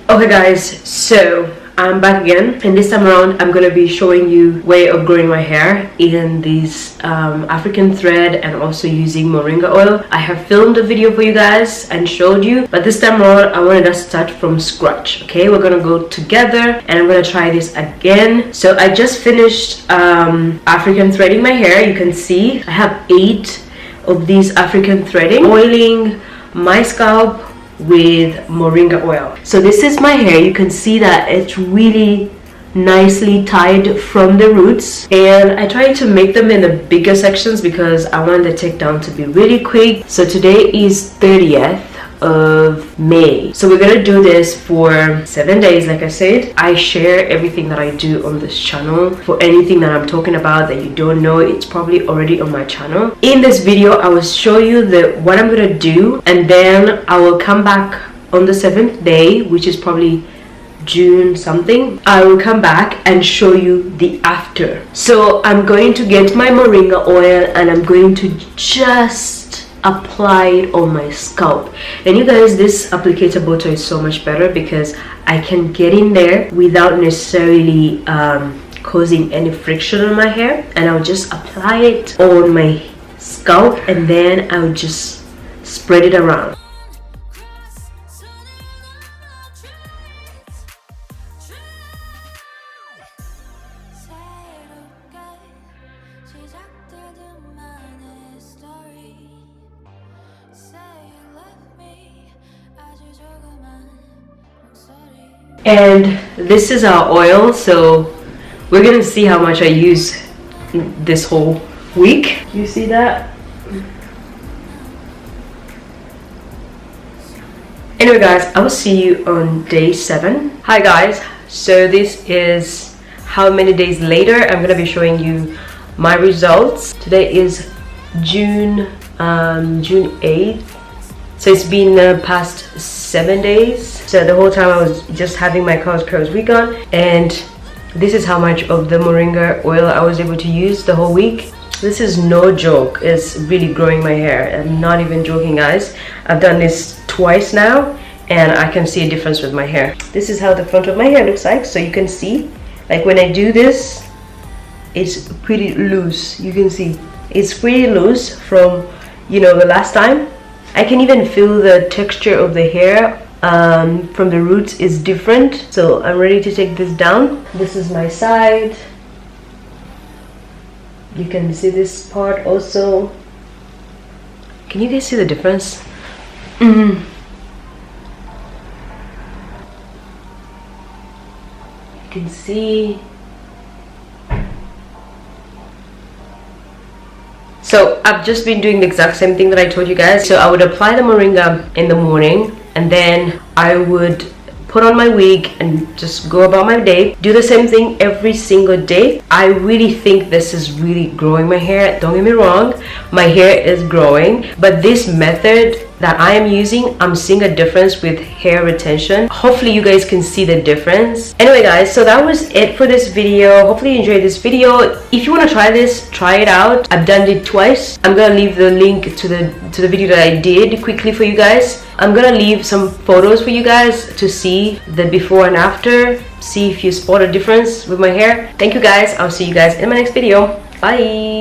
Okay guys, so I'm back again, and this time around I'm gonna be showing you way of growing my hair in this African thread and also using moringa oil. I have filmed a video for you guys and showed you, but this time around I wanted us to start from scratch. Okay, we're gonna go together and I'm gonna try this again. So I just finished African threading my hair. You can see I have 8 of these African threading, oiling my scalp with moringa oil. So this is my hair. You can see that it's really nicely tied from the roots, and I try to make them in the bigger sections because I want the takedown to be really quick. So today is 30th of May, so we're gonna do this for 7 days. Like I said, I share everything that I do on this channel. For anything that I'm talking about that you don't know, it's probably already on my channel. In this video I will show you what I'm gonna do, and then I will come back on the 7th day, which is probably June something. I will come back and show you the after. So I'm going to get my moringa oil and I'm going to just apply it on my scalp. And you guys, this applicator bottle is so much better because I can get in there without necessarily causing any friction on my hair, and I'll just apply it on my scalp and then I'll just spread it around. And this is our oil, so we're gonna see how much I use this whole week. You see that? Anyway guys, I will see you on day 7. Hi guys, so this is how many days later. I'm gonna be showing you my results. Today is June 8th. So it's been the past 7 days. So the whole time I was just having my curls wig on, and this is how much of the moringa oil I was able to use the whole week. This is no joke. It's really growing my hair. I'm not even joking guys. I've done this twice now and I can see a difference with my hair. This is how the front of my hair looks like. So you can see, like when I do this, it's pretty loose. You can see it's pretty loose from, you know, the last time. I can even feel the texture of the hair from the roots is different. So I'm ready to take this down. This is my side. You can see this part also. Can you guys see the difference? You can see. So I've just been doing the exact same thing that I told you guys. So I would apply the moringa in the morning, and then I would put on my wig and just go about my day. Do the same thing every single day. I really think this is really growing my hair. Don't get me wrong, my hair is growing, but this method that I am using, I'm seeing a difference with hair retention. Hopefully you guys can see the difference. Anyway guys, so that was it for this video. Hopefully you enjoyed this video. If you want to try this, try it out. I've done it twice. I'm gonna leave the link to the video that I did quickly for you guys. I'm gonna leave some photos for you guys to see the before and after. See if you spot a difference with my hair. Thank you guys. I'll see you guys in my next video. Bye.